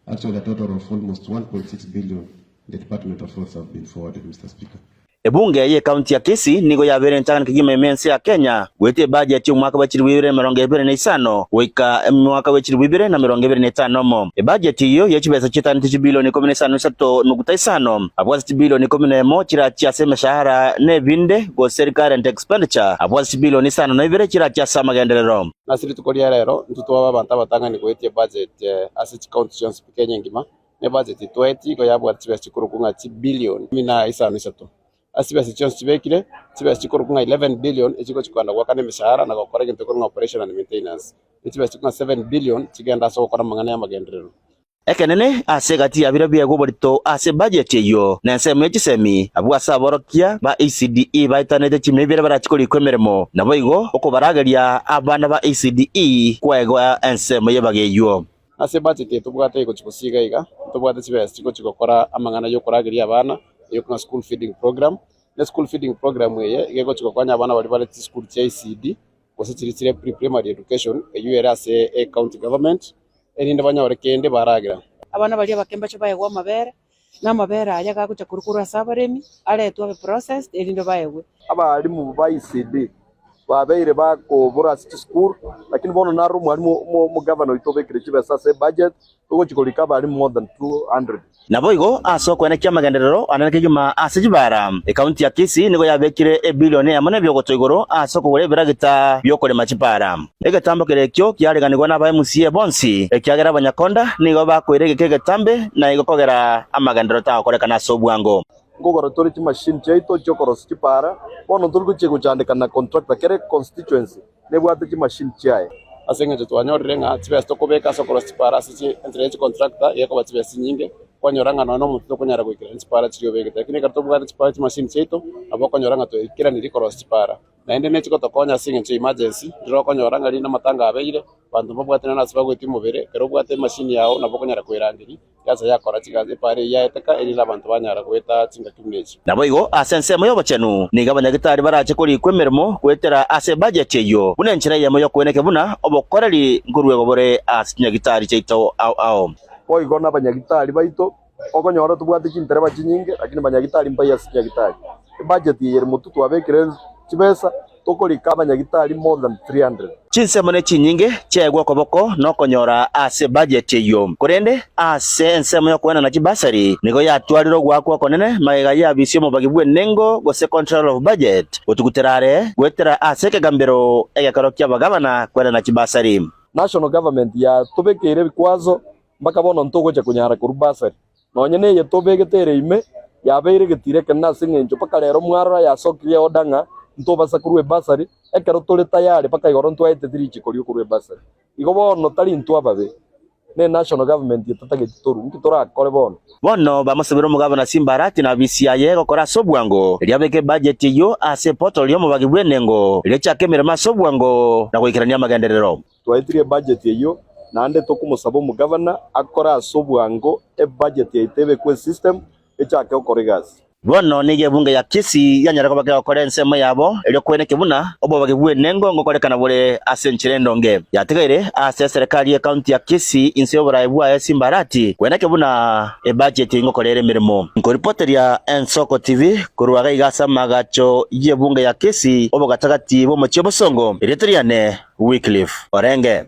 Actually, a total of almost 1.6 billion the Department of Health have been forwarded, Mr. Speaker. Ebunge ye kaunti ya Kisii nigo yabere ntangana kigima imensi ya Kenya gwete budget y'umwaka wa 2025 wika mwaka wa 2025 mo budget iyo yechibesa chitani bilioni 13.5 abwazi bilioni 11 chira cha mishahara nebinde go serikali and expenditure abwazi bilioni 5 na ibere chira cha magendelero nasiri tukoria rero ntutwa abantu batangani gwete budget asset constituency Kenya ngima ne budget tweti go yabwa chibesa chikurukunga bilioni 15 asibasi chance tibekire tibasi chikurukunga 11 billion echiko chikwanda gwakane mishahara na gukora kintu kurunga operation and maintenance tibasi chikunga 7 billion chigenda so gukora mangana ya magenderero ekenene asegati abirabia goborito ase budget yo nanseme chisemi abwasa borokia ba ECDE baitanete chimebere barachikori kwemeremo nabo igo okobarageria abana ba ECDE kwegwa enseme yebageyo ase budget yetu bwate iko chikusiga iga tubwate chibasi chikokora amangana yo korageria abana yokuna school feeding program na school feeding program yeye igeko chikokwanya abana bali bale school cha ECD kosechiritsire pre-primary education URA se county government erinde banyaorekende baragira abana bali bakemba cyo bayegwa mabere na mabere aja gakucha kurukuru sabaremi aletwa process erinde bayegwe abali mu ba ECD babeire bako bora school lakini bono naro mwalimu mu governor itobekire chibesa se budget uko chikolika bali more than 200 nabo igo asoko ene kyamagenderero ananeke gima asijibara county ya Kisii nigo yabekire bilioni ya mane byogoto igoro asoko gorebera gita byokore machipara egetambo kerekyo kyaleganirwa n'aba MCA bonsi ekyagera abanyakonda nigo bakwirege kegetambe na igo kogera amagendero ta korekana sobwango ngogoro tori chi machine chaito chokoro sikipara bono turi kuchego chandika na contractor kere constituency nebwate chi machine chae asenge twanyorire nga tibesi tokobeka sokoro sikipara sichi entre contractor yeko batibesi nyinge kwanyoranga no mutu kunyara kwikira sikipara chiriyo begete lakini katobwa sikipara chi machine chaito abo kwanyoranga to ikira ni rikoro sikipara na ende nechiko tokonya singe chi emergency ndiro kwanyoranga lina matanga abeire bantu babwatena nasiba gweti mubere kero bwate machine yao nabo kanyara kwirangiri yaza yakora chigaze pare yaeteka eri abantu banyara kweta chinga kimnechi nabo igo asense moyo bachanu niga banyagitari barache kuri kwemeremo kwetera ase budget yo bunenchira yamo yo kweneke buna obokoreri ngurwe gobore asinyagitari chaito ao igo na banyagitari baito okonyora tubwate chintere bachinyinge lakini banyagitari mbaya asinyagitari budget yeri mututu abekire chibesa tokolika abanyagitari more than 300 chinsemone chinyinge chegwa koboko nokonyora ase budget yo kurende ase ensemo yo kwena na chibasari nigo yatwariro gwakwa konene magega yabisyo mubagibwe nengo gose control of budget utuguterare gwetera ase kegambero egakaro kyabagabana kwena na chibasari national government ya tobekere bikwazo mpaka bono ntogoje kunyara kurubasari nonyene ye tobegetere ime yabeire getire kana singenjo paka lero mwara yasokiye odanga ntobasa kurwe basari ekero tole tayari paka igoro ntwaite tirichi koriyo kurwe basari igo bono tali ntwababe ne national government yatatage toru nkitora kore bono bamusubira umugabo na Simbarati na BCIA gokora sobwango lyabeke budget yo ase portal yo mubagibwe nengo lechakemera masobwango na kwikirania magenderero twaitire budget yo nande tokumusaba mu governor akora sobwango budget yaitebe kwe system echake okoregas bono nige bunge ya Kisii yanyara ko bakya okore ensemo yabo elyo kweneke buna obo bagibwe nengo ngokorekana bole asenchire ndonge yategeire ase serikali ya county ya Kisii inse oburaibu ya Simbarati kweneke buna budget ngokorere mirimo ngo reporter ya Ensoko TV kuruwaga igasa magacho ye bunge ya Kisii obo gatagati bo mu Chebosongo Eritreane Wycliffe Orenge.